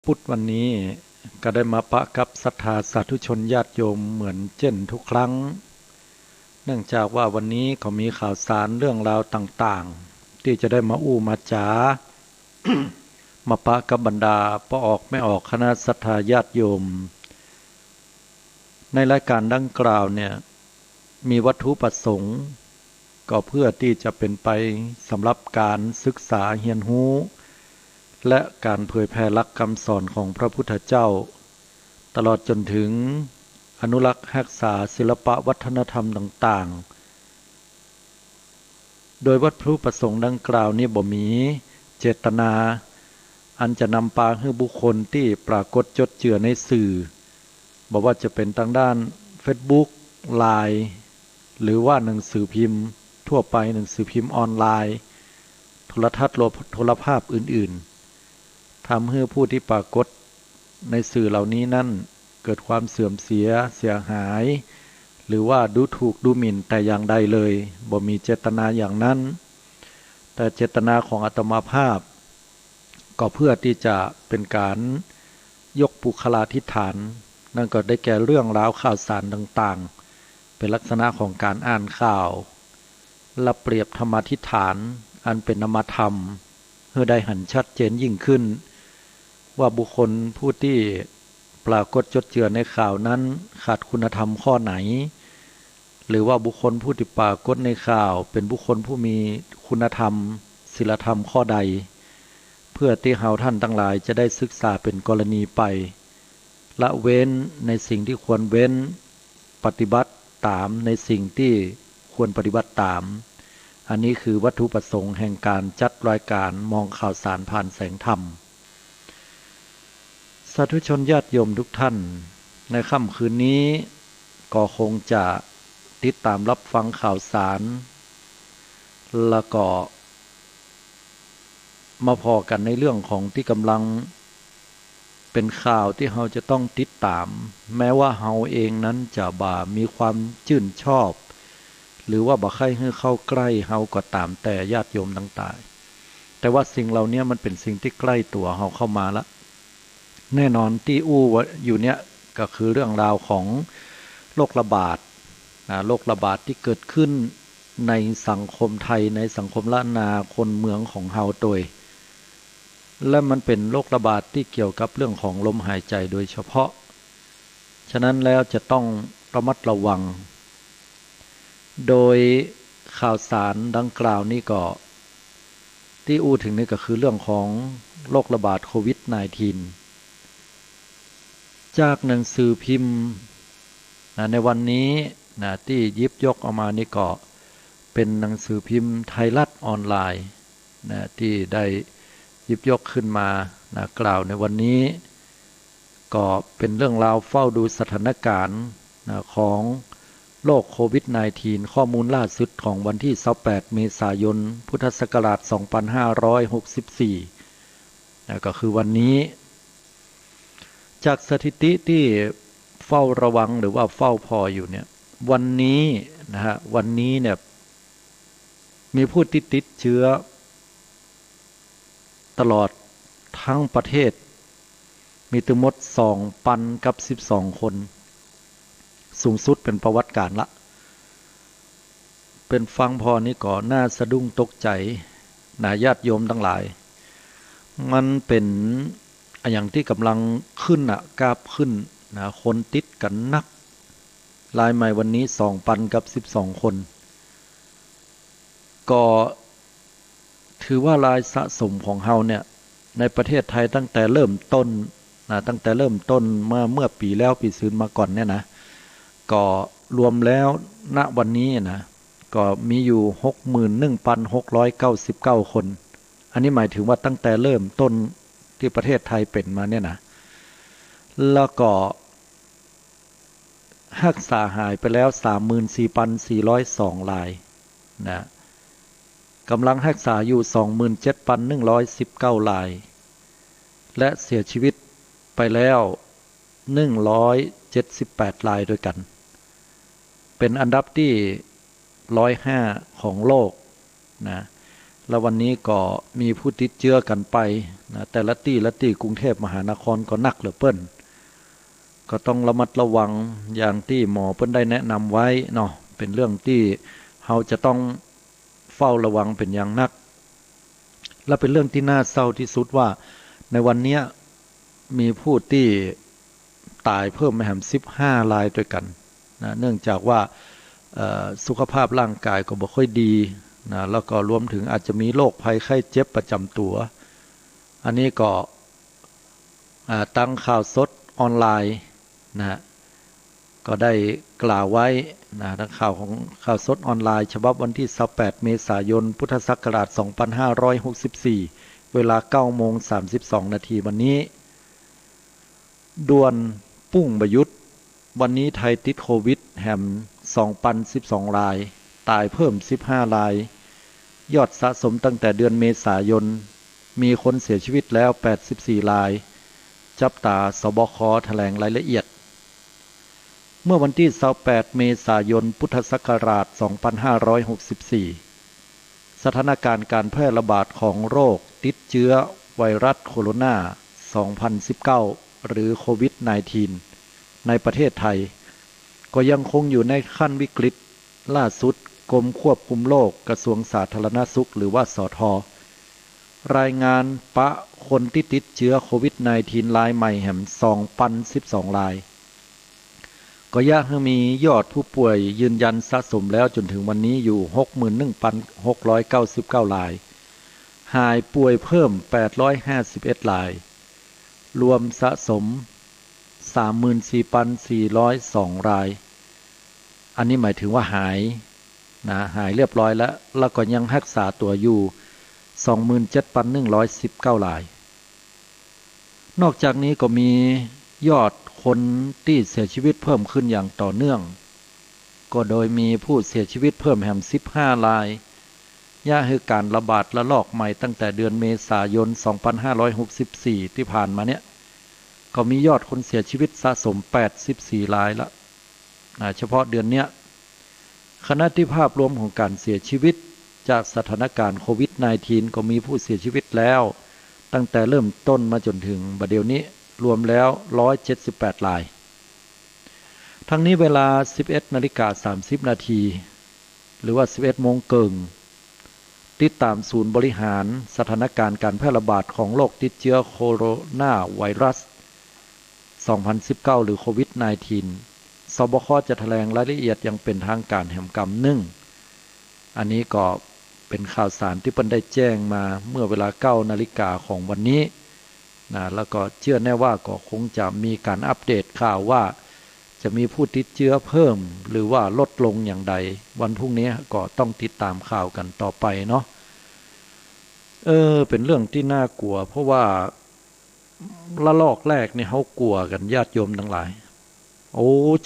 พุธวันนี้ก็ได้มาปะกับศรัทธาสาธุชนญาติโยมเหมือนเช่นทุกครั้งเนื่องจากว่าวันนี้เขามีข่าวสารเรื่องราวต่างๆที่จะได้มาอู้มาจามาปะกับบรรดาปออกไม่ออกคณะศรัทธาญาติโยมในรายการดังกล่าวเนี่ยมีวัตถุประสงค์ก็เพื่อที่จะเป็นไปสำหรับการศึกษาเรียนรู้และการเผยแผ่หลักคำสอนของพระพุทธเจ้าตลอดจนถึงอนุรักษ์รักษาศิลปวัฒนธรรมต่างๆโดยวัตถุประสงค์ดังกล่าวนี้บ่มีเจตนาอันจะนำพาให้บุคคลที่ปรากฏจดเจือในสื่อบอกว่าจะเป็นทางด้าน Facebook ไลน์หรือว่าหนังสือพิมพ์ทั่วไปหนังสือพิมพ์ออนไลน์โทรทัศน์โทรภาพอื่นๆทำให้ผู้ที่ปรากฏในสื่อเหล่านี้นั่นเกิดความเสื่อมเสียหายหรือว่าดูถูกดูหมิ่นแต่อย่างใดเลยบ่มีเจตนาอย่างนั้นแต่เจตนาของอาตมาภาพก็เพื่อที่จะเป็นการยกบุคลาธิฐานนั่นก็ได้แก่เรื่องราวข่าวสารต่างๆเป็นลักษณะของการอ่านข่าวและเปรียบธรรมาธิฐานอันเป็นนามธรรมเพื่อได้หันชัดเจนยิ่งขึ้นว่าบุคคลผู้ที่ปรากฏจดเจือในข่าวนั้นขาดคุณธรรมข้อไหนหรือว่าบุคคลผู้ที่ปรากฏในข่าวเป็นบุคคลผู้มีคุณธรรมศีลธรรมข้อใดเพื่อที่เฮาท่านทั้งหลายจะได้ศึกษาเป็นกรณีไปละเว้นในสิ่งที่ควรเว้นปฏิบัติตามในสิ่งที่ควรปฏิบัติตามอันนี้คือวัตถุประสงค์แห่งการจัดรายการมองข่าวสารผ่านแสงธรรมสาธุชนญาติโยมทุกท่านในค่ำคืนนี้ก็คงจะติดตามรับฟังข่าวสารแล้วก็มาพอกันในเรื่องของที่กำลังเป็นข่าวที่เราจะต้องติดตามแม้ว่าเราเองนั้นจะบ่มีความชื่นชอบหรือว่าบ่ใครให้เข้าใกล้เราก็ตามแต่ญาติโยมต่างๆแต่ว่าสิ่งเหล่านี้มันเป็นสิ่งที่ใกล้ตัวเราเข้ามาละแน่นอนที่อู้อยู่เนี้ยก็คือเรื่องราวของโรคระบาดโรคระบาดที่เกิดขึ้นในสังคมไทยในสังคมล้านนาคนเมืองของเฮาโดยและมันเป็นโรคระบาดที่เกี่ยวกับเรื่องของลมหายใจโดยเฉพาะฉะนั้นแล้วจะต้องระมัดระวังโดยข่าวสารดังกล่าวนี้ก็ที่อู้ถึงนี่ก็คือเรื่องของโรคระบาดโควิด -19 จากหนังสือพิมพ์ในวันนี้ที่ยิบยกออกมานี่ก็เป็นหนังสือพิมพ์ไทยรัฐออนไลน์ที่ได้หยิบยกขึ้นมากล่าวในวันนี้ก็เป็นเรื่องราวเฝ้าดูสถานการณ์ของโรคโควิด -19 ข้อมูลล่าสุดของวันที่28เมษายนพุทธศักราช2564ก็คือวันนี้จากสถิติที่เฝ้าระวังหรือว่าเฝ้าพออยู่เนี่ยวันนี้วันนี้เนี่ยมีผู้ติดเชื้อตลอดทั้งประเทศมีทั้งหมด2,012 คนสูงสุดเป็นประวัติการละเป็นฟังพอนี้ก่อนหน้าสะดุ้งตกใจญาติโยมทั้งหลายมันเป็นอย่างที่กำลังขึ้นกราฟขึ้นคนติดกันนักรายใหม่วันนี้2,012 คนก็ถือว่ารายสะสมของเฮาเนี่ยในประเทศไทยตั้งแต่เริ่มต้นเมื่อปีแล้วปีซืนมาก่อนเนี่ยนะก็รวมแล้วณวันนี้นะก็มีอยู่ 61,699 คนอันนี้หมายถึงว่าตั้งแต่เริ่มต้นที่ประเทศไทยเป็นมาเนี่ยนะแล้วก็รักษาหายไปแล้ว 34,402 รายนะกำลังรักษาอยู่ 27,119 รายและเสียชีวิตไปแล้ว178 รายด้วยกันเป็นอันดับที่105ของโลกนะ แล้ววันนี้ก็มีผู้ติดเชื้อกันไปนะแต่ละที่กรุงเทพมหานครก็นักเหลือเปิ้นก็ต้องระมัดระวังอย่างที่หมอเปิ้นได้แนะนำไว้เนาะเป็นเรื่องที่เราจะต้องเฝ้าระวังเป็นอย่างนักและเป็นเรื่องที่น่าเศร้าที่สุดว่าในวันนี้มีผู้ที่ตายเพิ่มมาแหม15 รายด้วยกันนะเนื่องจากว่าสุขภาพร่างกายก็บ่ค่อยดีนะแล้วก็รวมถึงอาจจะมีโรคภัยไข้เจ็บประจำตัวอันนี้ก็ตั้งข่าวสดออนไลน์นะฮะก็ได้กล่าวไว้นะทั้งข่าวสดออนไลน์ฉบับวันที่28 เมษายนพุทธศักราช 2564 เวลา 9:32 นาทีวันนี้ด่วนปุ้งประยุทธ์วันนี้ไทยติดโควิดแฮม 2,012 รายตายเพิ่ม15 รายยอดสะสมตั้งแต่เดือนเมษายนมีคนเสียชีวิตแล้ว84 รายจับตาสบคแถลงรายละเอียดเมื่อวันที่28 เมษายนพุทธศักราช 2564 สถานการณ์การแพร่ระบาดของโรคติดเชื้อไวรัสโคโรนา 2019 หรือโควิด -19 ในประเทศไทยก็ยังคงอยู่ในขั้นวิกฤตล่าสุดกรมควบคุมโรคกระทรวงสาธารณสุขหรือว่าสธรายงานคนที่ติดเชื้อโควิด -19 รายใหม่แห่ง 2,012 รายก็ยังมียอดผู้ป่วยยืนยันสะสมแล้วจนถึงวันนี้อยู่ 61,699 รายหายป่วยเพิ่ม851 รายรวมสะสม 34,402 รายอันนี้หมายถึงว่าหายเรียบร้อยแล้วก็ยังรักษาตัวอยู่ 27,119 รายนอกจากนี้ก็มียอดคนที่เสียชีวิตเพิ่มขึ้นอย่างต่อเนื่องก็โดยมีผู้เสียชีวิตเพิ่มแห่ง15 รายย่าคือการระบาดระลอกใหม่ตั้งแต่เดือนเมษายน 2564 ที่ผ่านมาเนี่ยก็มียอดคนเสียชีวิตสะสม84 รายละเฉพาะเดือนเนี้ยขณะที่ภาพรวมของการเสียชีวิตจากสถานการณ์โควิด -19 ก็มีผู้เสียชีวิตแล้วตั้งแต่เริ่มต้นมาจนถึงบัดเดี๋ยวนี้รวมแล้ว178 รายทั้งนี้เวลา 11:30 นาทีหรือว่า 11 โมงเกิงติดตามศูนย์บริหารสถานการณ์การแพร่ระบาดของโรคติดเชื้อโคโรนาไวรัส 2019 หรือโควิด -19 สบคจะแถลงรายละเอียดอย่างเป็นทางการแห่งกรรมหนึ่งอันนี้ก็เป็นข่าวสารที่เพิ่นได้แจ้งมาเมื่อเวลา 9 นาฬิกาของวันนี้แล้วก็เชื่อแน่ว่าก็คงจะมีการอัปเดตข่าวว่าจะมีผู้ติดเชื้อเพิ่มหรือว่าลดลงอย่างใดวันพรุ่งนี้ก็ต้องติดตามข่าวกันต่อไปเนาะเป็นเรื่องที่น่ากลัวเพราะว่าละลอกแรกเนี่ยเขากลัวกันญาติโยมทั้งหลาย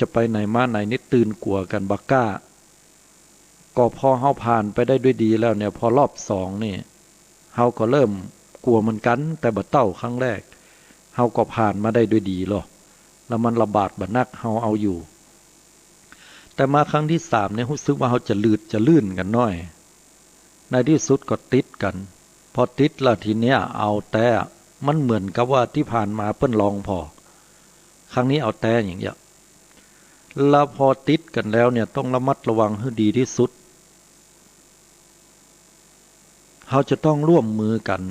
จะไปไหนมาไหนนี่ตื่นกลัวกันบักก้าก็พอเฮาผ่านไปได้ด้วยดีแล้วเนี่ยพอรอบ2นี่เฮาก็เริ่มกลัวเหมือนกันแต่บ่เต้าครั้งแรกเฮาก็ผ่านมาได้ด้วยดีหรอแล้วมันระบาดบ่นักเฮาเอาอยู่แต่มาครั้งที่3เนี่ยรู้สึกว่าเฮาจะลื่นกันน้อยในที่สุดก็ติดกันพอติดแล้วทีเนี้ยเอาแต่มันเหมือนกับว่าที่ผ่านมาเปิ้นลองพอครั้งนี้เอาแต่อย่างเงี้ยแล้วพอติดกันแล้วเนี่ยต้องระมัดระวังให้ดีที่สุดเราจะต้องร่วมมือกัน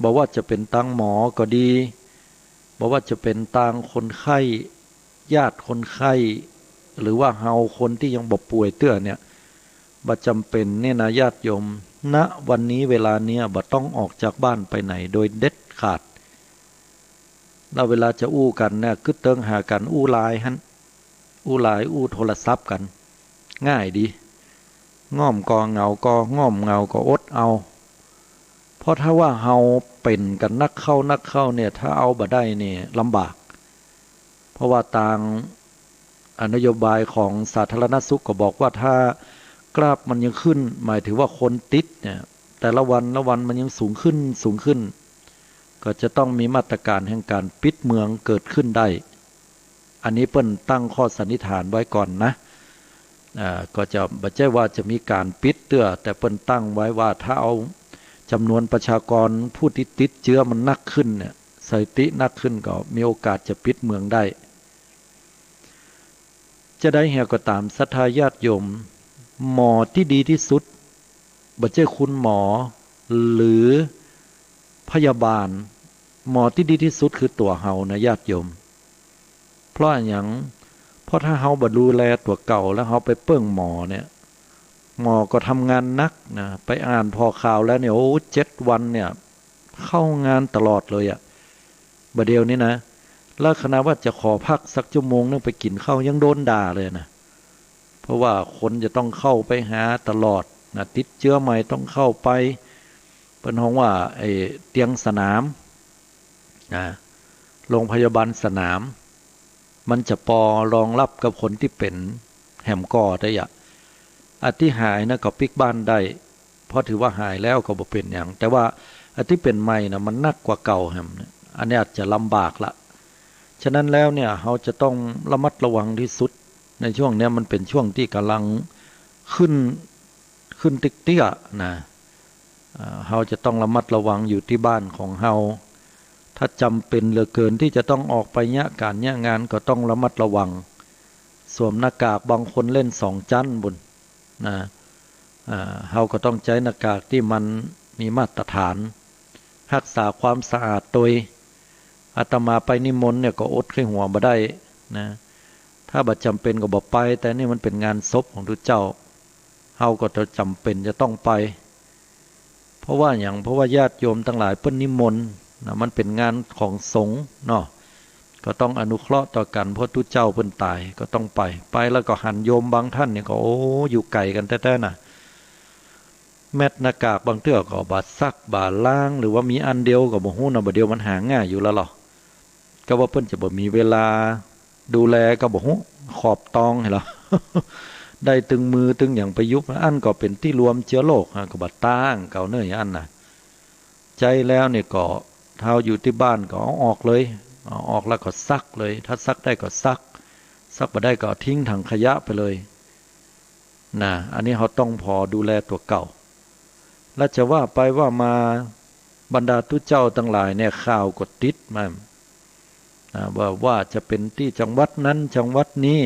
บอกว่าจะเป็นตังหมอก็ดีบอกว่าจะเป็นตังคนไข้ญาติคนไข้หรือว่าเฮาคนที่ยังบ่ป่วยเตื้อเนี่ยบ่จำเป็นเนี่ยนะญาติโยมณวันนี้เวลาเนี้ยบ่ต้องออกจากบ้านไปไหนโดยเด็ดขาดแล้วเวลาจะอู้กันเนี่ยคือเติงหากันอู้ไลน์หั่นอู้ไลน์อู้โทรศัพท์กันง่ายดีง่อมก็เหงาก็ง่อมเหงาก็อดเอาเพราะถ้าว่าเฮาเป็นกันนักเข้าเนี่ยถ้าเอาบ่ได้เนี่ยลำบากเพราะว่าตามนโยบายของสาธารณสุขก็บอกว่าถ้ากราฟมันยังขึ้นหมายถึงว่าคนติดเนี่ยแต่ละวันมันยังสูงขึ้นก็จะต้องมีมาตรการแห่งการปิดเมืองเกิดขึ้นได้อันนี้เปิ้นตั้งข้อสันนิษฐานไว้ก่อนนะ ก็จะบ่ใช่ว่าจะมีการปิดเตื้อแต่เปิ้นตั้งไว้ว่าถ้าเอาจำนวนประชากรผู้ที่ติดเชื้อมันนักขึ้นเนี่ยสถิตินักขึ้นก็มีโอกาสจะปิดเมืองได้จะได้เหี่ยก็ตามศรัทธาญาติโยมหมอที่ดีที่สุดบ่ใช่คุณหมอหรือพยาบาลหมอที่ดีที่สุดคือตัวเฮานะญาติโยมเพราะอย่างเพราะถ้าเฮาบ่ดูแลตัวเก่าแล้วเฮาไปเปิ้งหมอเนี่ยหมอก็ทำงานนักนะไปอ่านพอข่าวแล้วเนี่ยโอ้7 วันเนี่ยเข้างานตลอดเลยบ่เดียวนี้นะแล้วคณะว่าจะขอพักสักชั่วโมงนึงไปกินข้าวยังโดนด่าเลยนะเพราะว่าคนจะต้องเข้าไปหาตลอดนะติดเชื้อใหม่ต้องเข้าไปเป็นห้องว่าไอ้เตียงสนามนะโรงพยาบาลสนามมันจะพอรองรับกับคนที่เป็นแหมก่อได้อันที่หายนะก็ปิกบ้านได้เพราะถือว่าหายแล้วก็บ่เป็นอย่างแต่ว่าอันที่เป็นใหม่นะมันนักกว่าเก่าแหมอันนี้อาจจะลำบากละฉะนั้นแล้วเนี่ยเราจะต้องระมัดระวังที่สุดในช่วงนี้มันเป็นช่วงที่กำลังขึ้นติ๊กเตี้ยนะเราจะต้องระมัดระวังอยู่ที่บ้านของเราถ้าจำเป็นเหลือเกินที่จะต้องออกไปเนี่ยการเนี่ยงานก็ต้องระมัดระวังสวมหน้ากากบางคนเล่น2 ชั้นบนนะเราก็ต้องใช้หน้ากากที่มันมีมาตรฐานรักษาความสะอาดโดยอาตมาไปนิมนต์เนี่ยก็อดไข้หัวบ่ได้นะถ้าบ่จำเป็นก็บ่ไปแต่นี่มันเป็นงานศพของทุกเจ้าเราก็จะจำเป็นจะต้องไปเพราะว่าญาติโยมทั้งหลายเพิ่นนิมนต์นะมันเป็นงานของสงฆ์เนาะก็ต้องอนุเคราะห์ต่อกันเพราะทุกเจ้าเพิ่นตายก็ต้องไปแล้วก็หันโยมบางท่านเนี่ยก็โอ้อยู่ไกลกันแท้ๆน่ะแมทหน้ากากบางเทื่อก็บาดซักบาดล้างหรือว่ามีอันเดียวก็บ่ฮู้นะบ่เดียวมันหาง่ายอยู่แล้วหรอก็ว่าเพิ่นจะบ่มีเวลาดูแลก็บ่ฮู้ขอบตองให้ล่ะ ได้ตึงมือตึงอย่างประยุกต์อันก็เป็นที่รวมเชื้อโรคก็บ่ต้างเก่าเนื่อยอันน่ะใจแล้วเนี่ยก็เท้าอยู่ที่บ้านก็เอาออกเลยเอาออกแล้วก็ซักเลยถ้าซักได้ก็ซักบ่ได้ก็ทิ้งถังขยะไปเลยนะอันนี้เราต้องพอดูแลตัวเก่าแล้วจะว่าไปว่ามาบรรดาทุเจ้าทั้งหลายเนี่ยข่าวก็ติดมาว่าจะเป็นที่จังหวัดนั้นจังหวัดนี้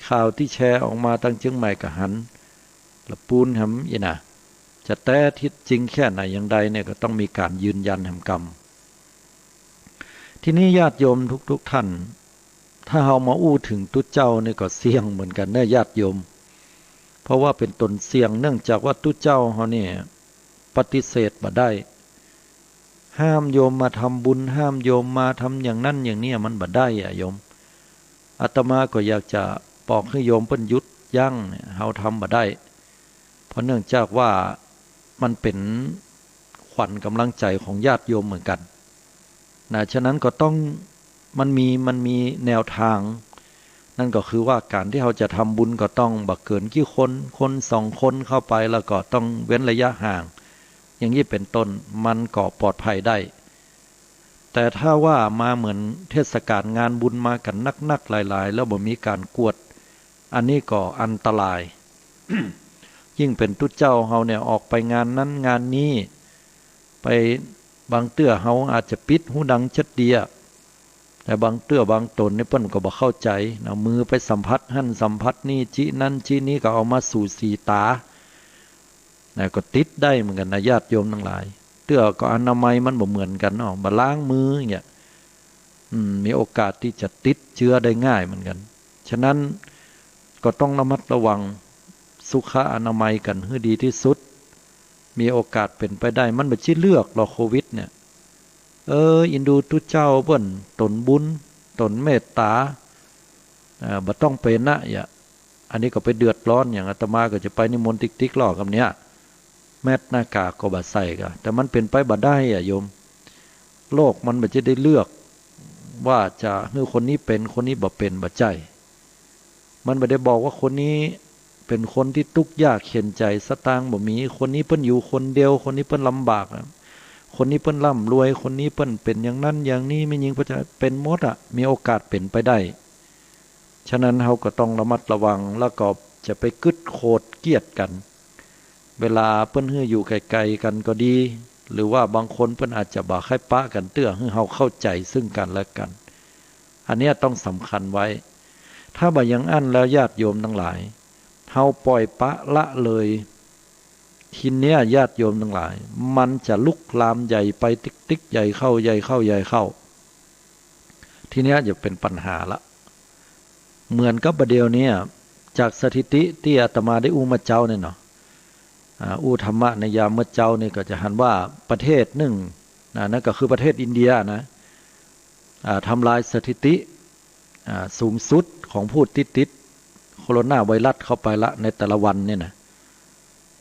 ข่าวที่แชร์ออกมาตั้งเชียงใหม่กับหันละปูนหำอีน่ะจะแท้ทิศจริงแค่ไหนอย่างใดเนี่ยก็ต้องมีการยืนยันแห่งกรรมที่นี้ญาติโยมทุกท่านถ้าเรามาอู้ถึงตุเจ้านี่ก็เสี่ยงเหมือนกันนะญาติโยมเพราะว่าเป็นตนเสี่ยงเนื่องจากว่าตุเจ้าเขาเนี่ยปฏิเสธมาได้ห้ามโยมมาทำบุญห้ามโยมมาทำอย่างนั้นอย่างนี้มันบ่ได้โยมอาตมาก็อยากจะบอกให้โยมเพิ่นหยุดยั้งเฮาทำบ่ได้เพราะเนื่องจากว่ามันเป็นขวัญกำลังใจของญาติโยมเหมือนกันนะฉะนั้นก็ต้องมันมีแนวทางนั่นก็คือว่าการที่เราจะทำบุญก็ต้องบ่เกินกี่คน2 คนเข้าไปแล้วก็ต้องเว้นระยะห่างอย่างนี้เป็นต้นมันก็ปลอดภัยได้แต่ถ้าว่ามาเหมือนเทศกาลงานบุญมากันนักๆหลายๆแล้วบ่มีการกวดอันนี้ก็อันตราย ยิ่งเป็นตุเจ้าเฮาเนี่ยออกไปงานนั้นงานนี้ไปบางเตื้อเฮาอาจจะปิดหูดังชัดเดียแต่บางเตื้อบางตนนี่เปิ้นก็บ่เข้าใจเอามือไปสัมผัสหั่นสัมผัสนี่จินั่นจินี้ก็เอามาสู่สีตาก็ติดได้เหมือนกันนะญาติโยมทั้งหลายเตื้อก็อนามัยมันบ่เหมือนกันเนาะบ่ล้างมืออย่างเงี้ยมีโอกาสที่จะติดเชื้อได้ง่ายเหมือนกันฉะนั้นก็ต้องระมัดระวังสุขอนามัยกันให้ดีที่สุดมีโอกาสเป็นไปได้มันบ่ใช่เลือกหรอกโควิดเนี่ยอินดูทุเจ้าเปิ้นตนบุญตนเมตตาบ่ต้องเป็นนะอันนี้ก็ไปเดือดร้อนอย่างอาตมาก็จะไปนิมนต์ติ๊กๆล้อกับเนี้ยแมสหน้ากากก็บ่ใส่ก็แต่มันเป็นไปบ่ได้โยมโลกมันบ่จะได้เลือกว่าจะให้คนนี้เป็นคนนี้บ่เป็นบ่ใจมันบ่ได้บอกว่าคนนี้เป็นคนที่ทุกข์ยากเข็ญใจสตางค์บ่มีคนนี้เพิ่นอยู่คนเดียวคนนี้เพิ่นลำบากคนนี้เพิ่นร่ำรวยคนนี้เพิ่นเป็นอย่างนั้นอย่างนี้ไม่ยิงเพิ่นจะเป็นหมดมีโอกาสเป็นไปได้ฉะนั้นเราก็ต้องระมัดระวังแล้วก็ จะไปกึดโคดเกลียดกันเวลาเปิ้นฮื้ออยู่ไกลๆกันก็ดีหรือว่าบางคนเปิ้นอาจจะบ่ค่อยปะกันเตื้อให้เฮาเข้าใจซึ่งกันและกันอันนี้ต้องสำคัญไว้ถ้าบ่ยังอั้นแล้วญาติโยมทั้งหลายเฮาปล่อยปะละเลยทีเนี้ยญาติโยมทั้งหลายมันจะลุกลามใหญ่ไปติ๊กๆใหญ่เข้าใหญ่เข้าใหญ่เข้าทีเนี้ยจะเป็นปัญหาละเหมือนกับประเดี๋ยวนี้จากสถิติที่อาตมาได้อู้มาเจ้าเนี่ยเนาะอู้ธรรมะในยามเมื่อเจ้านี่ก็จะหันว่าประเทศหนึ่งนั่นก็คือประเทศอินเดียนะทำลายสถิติสูงสุดของผู้ติดโคโรนาไวรัสเข้าไปละในแต่ละวันเนี่ยนะ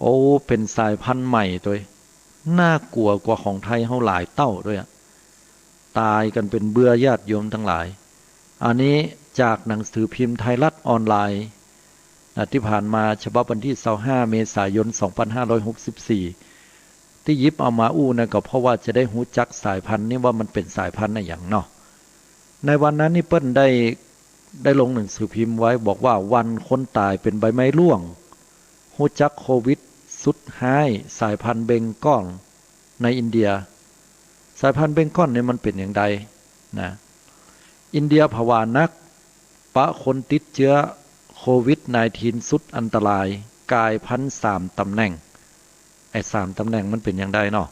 โอ้เป็นสายพันธุ์ใหม่ตัวน่ากลัวกว่าของไทยเฮาหลายเต้าด้วยตายกันเป็นเบื่อญาติโยมทั้งหลายอันนี้จากหนังสือพิมพ์ไทยรัฐออนไลน์ที่ผ่านมาฉบับวันที่25 เมษายน 2564ที่ยิบเอามาอู้นะก็เพราะว่าจะได้รู้จักสายพันธุ์นี้ว่ามันเป็นสายพันธุ์อย่างเนาะในวันนั้นนี่เปิ้นได้ลงหนังสือพิมพ์ไว้บอกว่าวันคนตายเป็นใบไม้ร่วงรู้จักโควิดสุดท้ายสายพันธุ์เบงกอลในอินเดียสายพันธุ์เบงกอลเนี่ยมันเป็นอย่างไรนะอินเดียภาวะนักปะคนติดเชื้อโควิด -19 สุดอันตรายกายพันธุ์3 ตำแหน่งไอ้3 ตำแหน่งมันเป็นอย่างไรเนาะ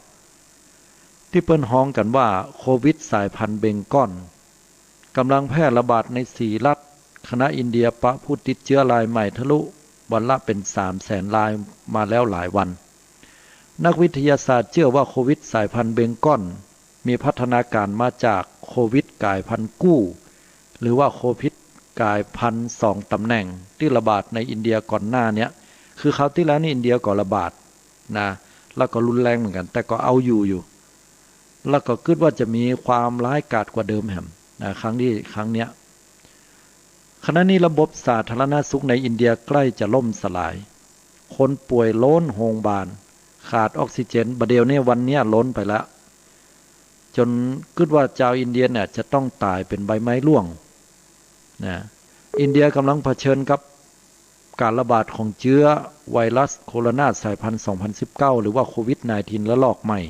ที่เปิ้นฮ้องกันว่าโควิดสายพันธุ์เบงกอลกำลังแพร่ระบาดใน4 รัฐคณะอินเดียปะผู้ติดเชื้อรายใหม่ทะลุวันละเป็น300,000 รายมาแล้วหลายวันนักวิทยาศาสตร์เชื่อว่าโควิดสายพันธุ์เบงกอลมีพัฒนาการมาจากโควิดกายพันธุ์กู้หรือว่าโควิดกายพันธุ์2 ตำแหน่งที่ระบาดในอินเดียก่อนหน้านี้คือคราวที่แล้วนี่อินเดียก็ระบาดนะแล้วก็รุนแรงเหมือนกันแต่ก็เอาอยู่แล้วก็คิดว่าจะมีความร้ายกาจกว่าเดิมแหมนะครั้งเนี้ยขณะนี้ระบบสาธารณสุขในอินเดียใกล้จะล่มสลายคนป่วยล้นโรงพยาบาลขาดออกซิเจนประเดี๋ยวนี้วันนี้ล้นไปแล้วจนคิดว่าชาวอินเดียเนี่ยจะต้องตายเป็นใบไม้ร่วงนะอินเดียกำลังเผชิญกับการระบาดของเชื้อไวรัสโคโรนาสายพันธุ์ 2019 หรือว่าโควิด -19 ระลอกใหม่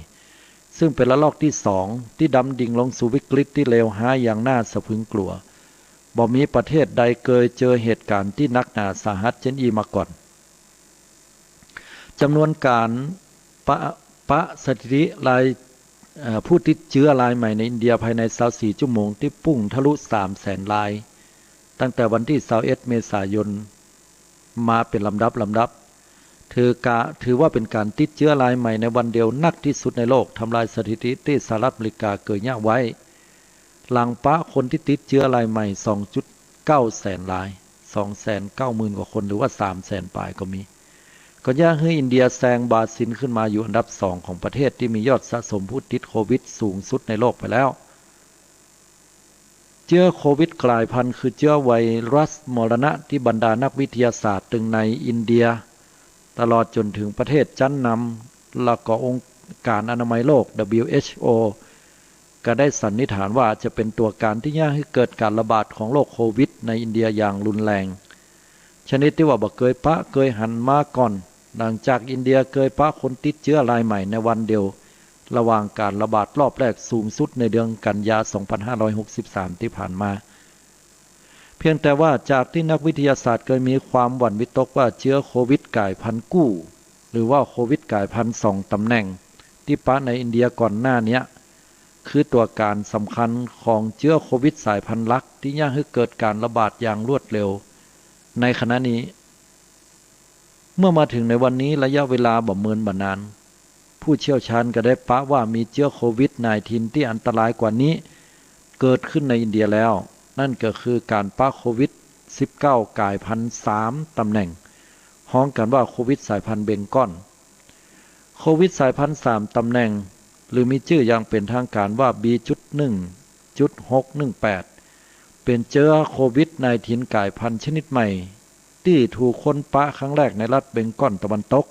ซึ่งเป็นระลอกที่2ที่ดำดิ่งลงสู่วิกฤตที่เลวร้ายอย่างน่าสะพรึงกลัวบ่มีประเทศใดเคยเจอเหตุการณ์ที่หนักหนาสาหัสเช่นนี้มาก่อนจำนวนการปะสถิติรายผู้ติดเชื้อรายใหม่ในอินเดียภายใน24 ชั่วโมงที่พุ่งทะลุ 300,000 รายตั้งแต่วันที่21 เมษายนมาเป็นลำดับถือว่าเป็นการติดเชื้อรายใหม่ในวันเดียวนักที่สุดในโลกทำลายสถิติที่สหรัฐอเมริกาเคยย่าไว้หลังปะคนที่ติดเชื้อรายใหม่ 2.9 แสนราย 290,000 กว่าคนหรือว่า 300,000 ปลายก็มีก็ย่าให้อินเดียแซงบราซิลขึ้นมาอยู่อันดับ2ของประเทศที่มียอดสะสมผู้ติดโควิดสูงสุดในโลกไปแล้วเชื้อโควิดกลายพันธุ์คือเชื้อไวรัสมรณะที่บรรดานักวิทยาศาสตร์ตึงในอินเดียตลอดจนถึงประเทศชั้นนำและก็องค์การอนามัยโลก WHO ก็ได้สันนิษฐานว่าจะเป็นตัวการที่ย่าให้เกิดการระบาดของโรคโควิดในอินเดียอย่างรุนแรงชนิดที่ว่าบ่เคยหันมาก่อนหลังจากอินเดียเคยคนติดเชื้อรายใหม่ในวันเดียวระหว่างการระบาดรอบแรกสูงสุดในเดือนกันยายน 2563 ที่ผ่านมาเพียงแต่ว่าจากที่นักวิทยาศาสตร์เคยมีความหวั่นวิตกว่าเชื้อโควิดกลายพันธุ์กู้หรือว่าโควิดกลายพันธุ์2 ตำแหน่งที่ปะในอินเดียก่อนหน้านี้คือตัวการสำคัญของเชื้อโควิดสายพันธุ์หลักที่ย่าให้เกิดการระบาดอย่างรวดเร็วในขณะนี้เมื่อมาถึงในวันนี้ระยะเวลาบ่เมินบ่นานผู้เชี่ยวชาญก็ได้ปะว่ามีเชื้อโควิด -19 ที่อันตรายกว่านี้เกิดขึ้นในอินเดียแล้วนั่นก็คือการปะโควิด -19 กลายพันธุ์3 ตำแหน่งฮ้องกันว่าโควิดสายพันธุ์เบงกอลโควิดสายพันธุ์3 ตำแหน่งหรือมีชื่ออย่างเป็นทางการว่า B.1.618 เป็นเชื้อโควิด -19 กลายพันธุ์ชนิดใหม่ที่ถูกค้นปะครั้งแรกในรัฐเบงกอลตะวันตก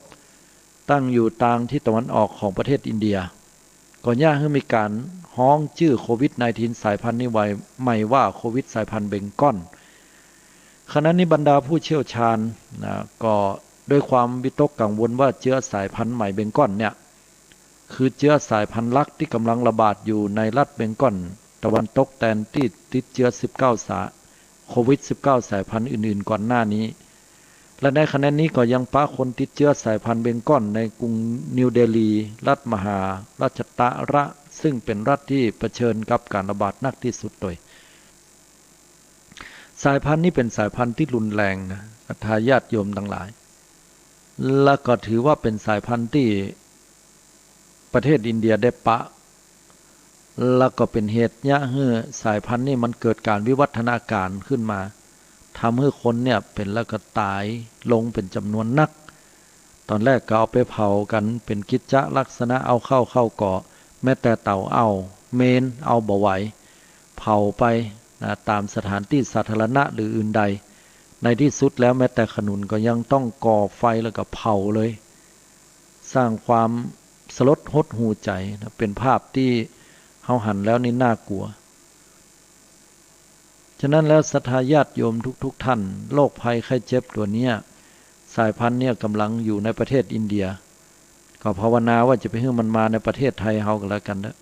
ตั้งอยู่ทางที่ตะวันออกของประเทศอินเดียก่อนย่าให้มีการฮ้องชื่อโควิด -19 สายพันธุ์นี้ไว้ใหม่ว่าโควิดสายพันธุ์เบงกอล ขณะนี้บรรดาผู้เชี่ยวชาญนะก็ด้วยความวิตกกังวลว่าเชื้อสายพันธุ์ใหม่เบงกอลเนี่ยคือเชื้อสายพันธุ์ลักที่กำลังระบาดอยู่ในรัฐเบงกอลตะวันตกแดนที่ติดเชื้อ19โควิด19สายพันธุ์อื่นๆก่อนหน้านี้และในขณะนี้ก็ยังปะคนติดเชื้อสายพันธุ์เบงกอลในกรุงนิวเดลีรัฐมหาราชตะระซึ่งเป็นรัฐที่เผชิญกับการระบาดหนักที่สุดโดยสายพันธุ์นี้เป็นสายพันธุ์ที่รุนแรงนะทายาทโยมทั้งหลายและก็ถือว่าเป็นสายพันธุ์ที่ประเทศอินเดียได้ปะแล้วก็เป็นเหตุยะให้สายพันธุ์นี้มันเกิดการวิวัฒนาการขึ้นมาทำให้คนเนี่ยเป็นแล้วก็ตายลงเป็นจำนวนนักตอนแรกก็เอาไปเผากันเป็นกิจลักษณะเอาเข้าเกาะแม้แต่เต่าเอาเมนเอาบ่ไหวเผาไปนะตามสถานที่สาธารณะหรืออื่นใดในที่สุดแล้วแม้แต่ขนุนก็ยังต้องก่อไฟแล้วก็เผาเลยสร้างความสลดหดหูใจนะเป็นภาพที่เฮาหันแล้วนี่น่ากลัวฉะนั้นแล้วศรัทธาญาติโยมทุกท่านโรคภัยไข้เจ็บตัวเนี้ยสายพันธุ์เนี่ยกำลังอยู่ในประเทศอินเดียก็ภาวนาว่าจะไปให้มันมาในประเทศไทยเฮากันแล้วกันนะ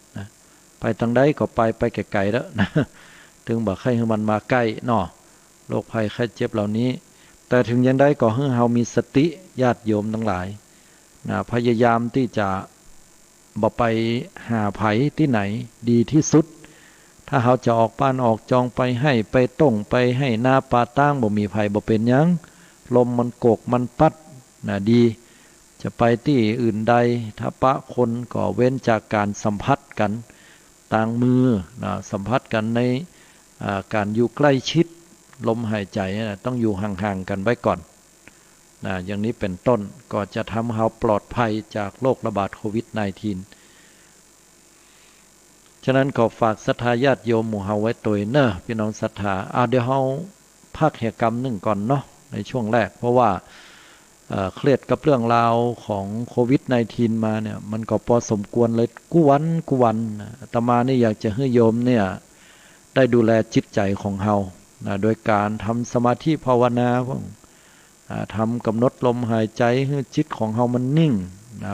ไปทางใดก็ไปไกลๆแล้วนะถึงบอกให้มันมาใกล้เนาะโรคภัยไข้เจ็บเหล่านี้แต่ถึงยังได้ก็ให้เฮามีสติญาติโยมทั้งหลายนะพยายามที่จะบ่ไปหาไผที่ไหนดีที่สุดถ้าเฮาจะออกบ้านออกจองไปให้ไปต้งไปให้หน้าป่าตั้งบ่มีไผบ่เป็นหยังลมมันโกกมันปัดนะดีจะไปที่อื่นใดถ้าปะคนก็เว้นจากการสัมผัสกันต่างมือนะสัมผัสกันในการอยู่ใกล้ชิดลมหายใจนะต้องอยู่ห่างๆกันไว้ก่อนนะอย่างนี้เป็นต้นก็จะทำให้เราปลอดภัยจากโรคระบาดโควิด -19 ฉะนั้นก็ฝากศรัทธาญาติโยมหมู่เฮาไว้ตัวเนอะพี่น้องศรัทธาเดี๋ยวเฮาพักเหตุกรรมหนึ่งก่อนเนาะในช่วงแรกเพราะว่าเครียดกับเรื่องราวของโควิด -19 มาเนี่ยมันก็พอสมควรเลยกุวันอาตมานี่อยากจะให้โยมเนี่ยได้ดูแลจิตใจของเฮาโดยการทำสมาธิภาวนาทำกำหนดลมหายใจให้จิตของเฮามันนิ่ง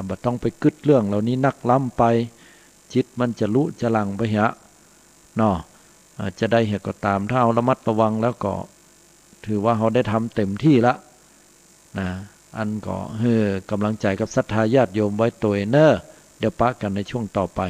บ่ต้องไปกึดเรื่องเหล่านี้นักล้ำไปจิตมันจะลุจะหลังไปฮะเนาะจะได้เหตุก็ตามถ้าเอาระมัดระวังแล้วก็ถือว่าเขาได้ทำเต็มที่ละนะอันก็กำลังใจกับศรัทธาญาติโยมไว้ตัวเนอะเดี๋ยวปะกันในช่วงต่อไป